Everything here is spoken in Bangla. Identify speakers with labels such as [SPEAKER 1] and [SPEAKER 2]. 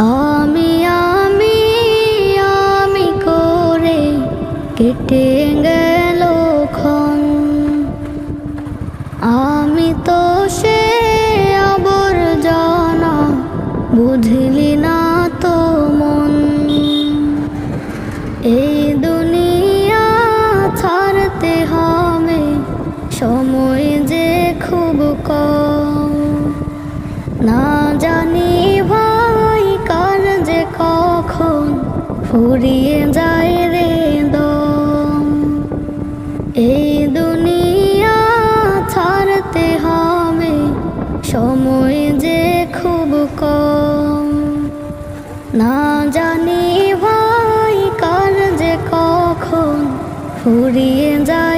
[SPEAKER 1] আমি আমি আমি করে কেটে গেল ক্ষণ। আমি তো সে আবর্জনা, বুঝলি না তো মন। এই দুনিয়া ছাড়তে হবে, সময় যে খুব কম। না জানি ভাই কার যে কখন ফুরিয়ে যায় রে দম। এই দুনিয়া ছাড়তে হবে, সময় যে খুব কম। না জানি ভাই কার যে কখন ফুরিয়ে যায়